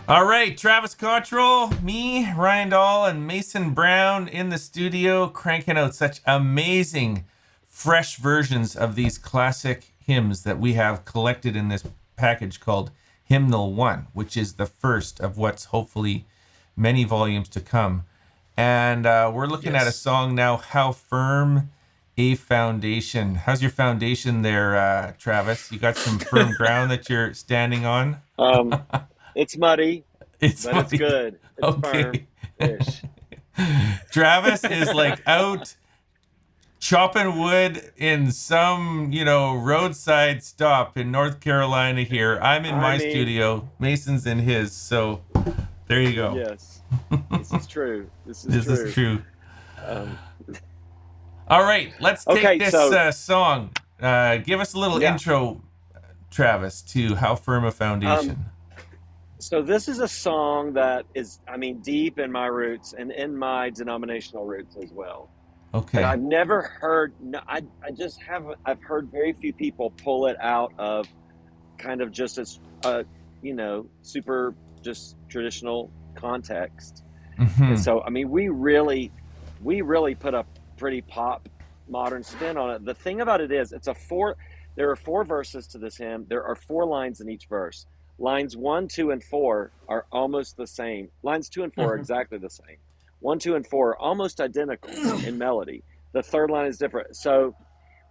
All right, Travis Cottrell, me, Ryan Dahl, and Mason Brown in the studio cranking out such amazing, fresh versions of these classic hymns that we have collected in this package called Hymnal 1, which is the first of what's hopefully many volumes to come. And we're looking at a song now, How Firm a Foundation. How's your foundation there, Travis? You got some firm ground that you're standing on? It's muddy, It's but it's funny. good. It's Okay. firm-ish. Travis is like out chopping wood in some, roadside stop in North Carolina here. I'm in I my mean, studio. Mason's in his. So there you go. yes, this is true. This is This is true. true. Um, All right, let's take okay, this so song. Give us a little yeah. intro, Travis, to How Firm a Um, Foundation. so this is a song that is, I mean, deep in my roots and in my denominational roots as well. But Okay. I've never heard. No, I just haven't. I've heard very few people pull it out of kind of just as super just traditional context. And Mm-hmm. so, I mean, we really put a pretty pop modern spin on it. The thing about it is, there are four verses to this hymn. There are four lines in each verse. Lines 1, 2, and 4 are almost the same. Lines 2 and 4 are Mhm. exactly the same. 1, 2, and 4 are almost identical in melody. The third line is different. So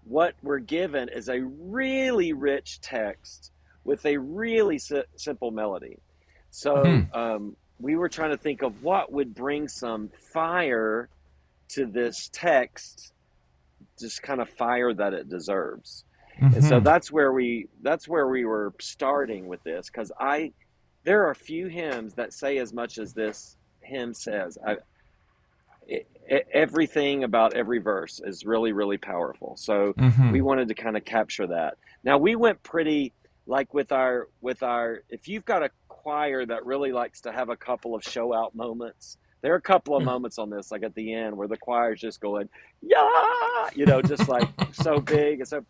what we're given is a really rich text with a really simple melody. So Mm-hmm. we were trying to think of what would bring some fire to this text, just kind of fire that it deserves. And so Mm-hmm. that's where we were starting with this, because there are few hymns that say as much as this hymn says. Everything about every verse is really, really powerful. So Mm-hmm. we wanted to kind of capture that. Now we went pretty like with our if you've got a choir that really likes to have a couple of show out moments, there are a couple of moments on this, like at the end, where the choir's just going, yeah, just like so big. And so,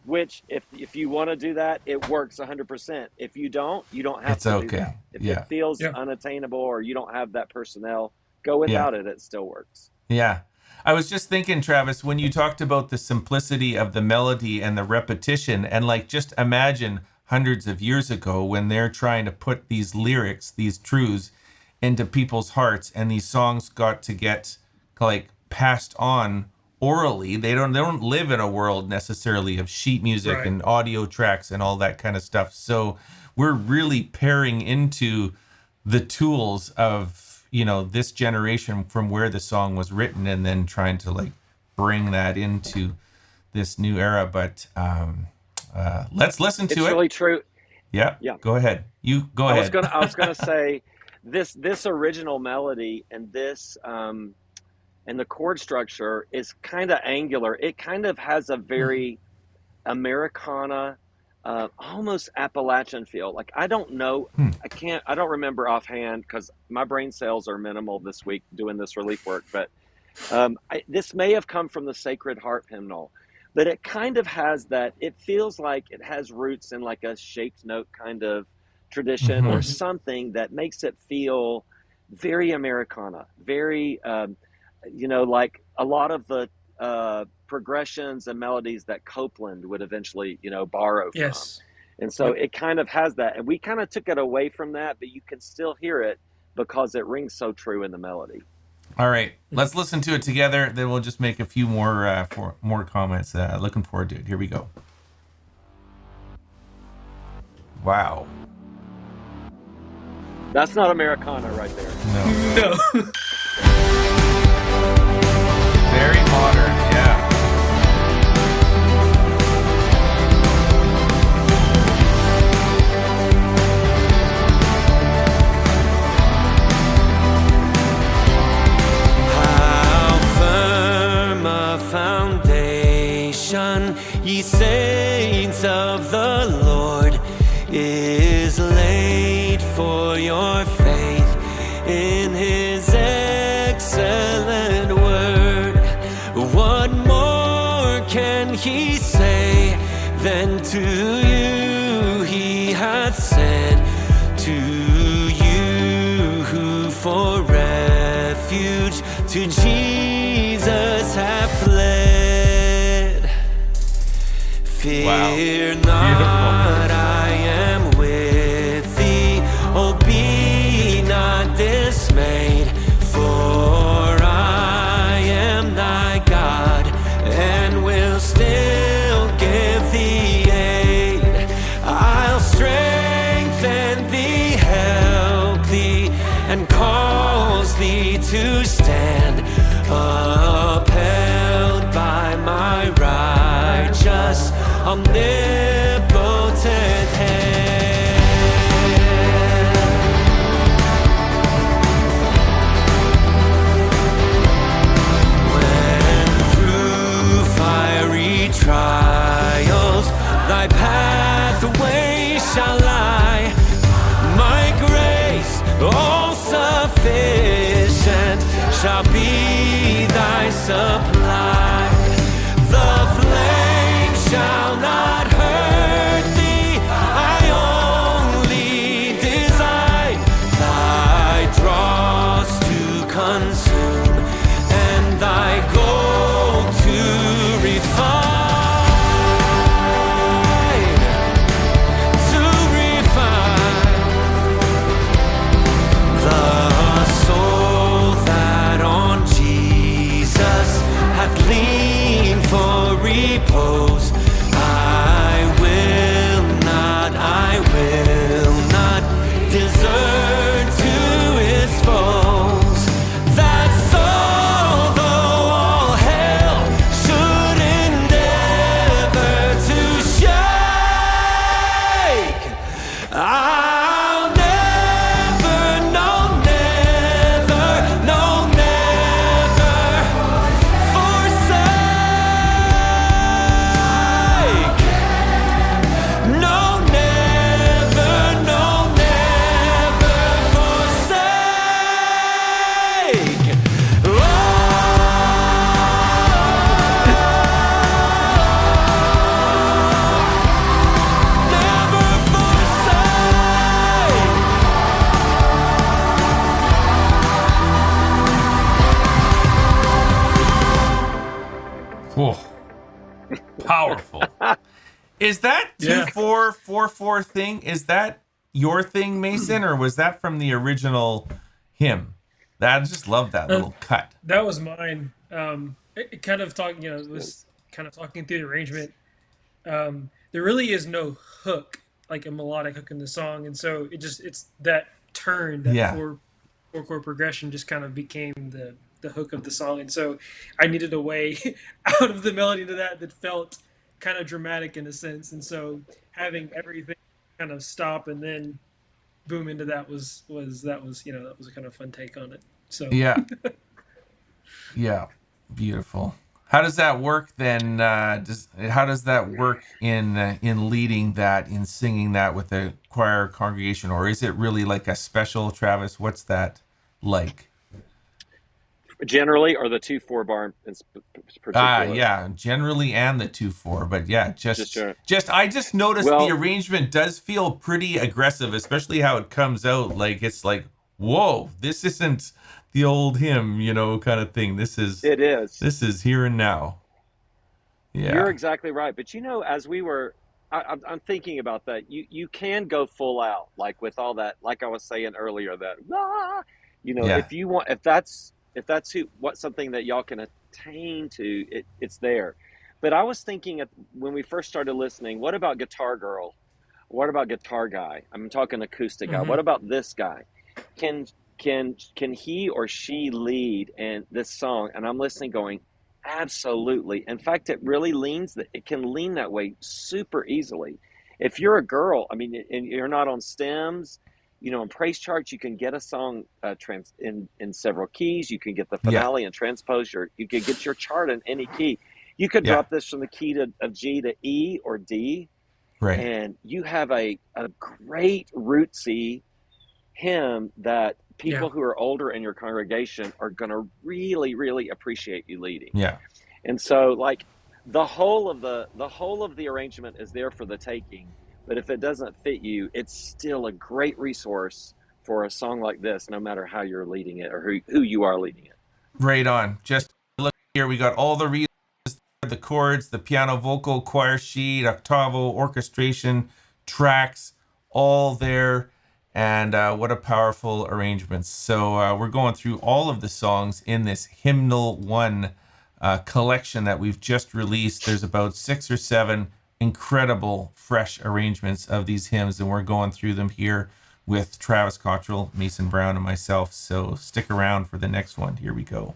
which if you want to do that, it works 100%. If you don't, you don't have It's to do that. okay. If it Yeah. feels Yeah. unattainable or you don't have that personnel, go Yeah. without it. It still works. Yeah. I was just thinking, Travis, when you talked about the simplicity of the melody and the repetition, and like just imagine hundreds of years ago when they're trying to put these lyrics, these truths into people's hearts, and these songs got to get like passed on orally. They don't live in a world necessarily of sheet music Right. and audio tracks and all that kind of stuff. So we're really pairing into the tools of this generation from where the song was written, and then trying to like bring that into this new era. But let's listen to It's it. really true. Yeah, Yeah. go ahead, you go I was ahead. gonna I was gonna say this original melody and this and the chord structure is kind of angular. It kind of has a Mhm. very Americana, almost Appalachian feel. Like I don't know, Hmm. I don't remember offhand because my brain cells are minimal this week doing this relief work. But this may have come from the Sacred Heart hymnal, but it kind of has that. It feels like it has roots in like a shaped note kind of tradition or Mm-hmm. Mhm. something that makes it feel very Americana, very like a lot of the progressions and melodies that Copeland would eventually borrow from. Yes. And so Yep. it kind of has that, and we kind of took it away from that, but you can still hear it because it rings so true in the melody. All right, Mhm. let's listen to it together, then we'll just make a few more comments. Looking forward to it. Here we go. Wow. That's not Americana right there. No. No. Very modern. Yeah. How firm a foundation, ye saints of the Lord, is laid for your faith in his excellent word. What more can he say than to you he hath said to you? refuge to Jesus have fled. Fear not, I am with thee. Oh, be not dismayed, for I am thy God, and will still give thee aid. I'll strengthen thee, help thee, and cause thee to stand, upheld by my righteous, omnipotent hand. When through fiery trials thy pathway shall lie, my grace all sufficient shall be thy supply. The flame shall not hurt thee, I only design thy dross to consume, and thy gold to refine, to refine. The soul that on Jesus hath leaned for repose, I will not desert to its foes. That soul, though all hell should endeavor to shake, I'll never, no, never, no, never forsake. No, never, no, never forsake. Oh, never forsake. Whoa. Powerful. Is that Yeah. 2444 thing? Is that your thing, Mason, or was that from the original hymn? I just love that little cut. That was mine. It kind of talking, it was kind of talking through the arrangement. There really is no hook, like a melodic hook in the song, and so it's that turn, that Yeah. four chord progression just kind of became the hook of the song, and so I needed a way out of the melody to that felt kind of dramatic in a sense, and so having everything kind of stop and then boom into that was that was a kind of fun take on it. So Yeah. Yeah. Beautiful. How does that work then? How does that work in leading that, in singing that with the choir congregation, or is it really like a special, Travis? What's that like? Generally, or the 2/4 bar in particular. Yeah, generally, and the 2/4, but yeah, just Sure. I just noticed Well- the arrangement does feel pretty aggressive, especially how it comes out. Like it's like, whoa, this isn't the old hymn, kind of thing. This is here and now. Yeah, You're exactly right. But as we were, I'm thinking about that. You can go full out, like with all that, like I was saying earlier, that Yeah. if you want, if that's something that y'all can attain to, it's there. But I was thinking when we first started listening, what about Guitar Girl? What about Guitar Guy? I'm talking acoustic guy. Mhm. What about this guy? Can he or she lead in this song? And I'm listening, going, absolutely. In fact, it can lean that way super easily. If you're a girl, I mean, and you're not on stems, in PraiseCharts, you can get a song in several keys. You can get the finale and transpose you can get your chart in any key. You could drop this from the key of G to E or D, right. and you have a great rootsy hymn that people who are older in your congregation are going to really, really appreciate you leading. Yeah. And so, like, the whole of the arrangement is there for the taking. But if it doesn't fit you, it's still a great resource for a song like this, no matter how you're leading it or who you are leading it. Right on. Just look here. We got all the reasons, the chords, the piano, vocal, choir sheet, octavo, orchestration, tracks, all there. And what a powerful arrangement. So we're going through all of the songs in this Hymnal 1 collection that we've just released. There's about 6 or 7 incredible fresh arrangements of these hymns, and we're going through them here with Travis Cottrell, Mason Brown, and myself. So stick around for the next one. Here we go.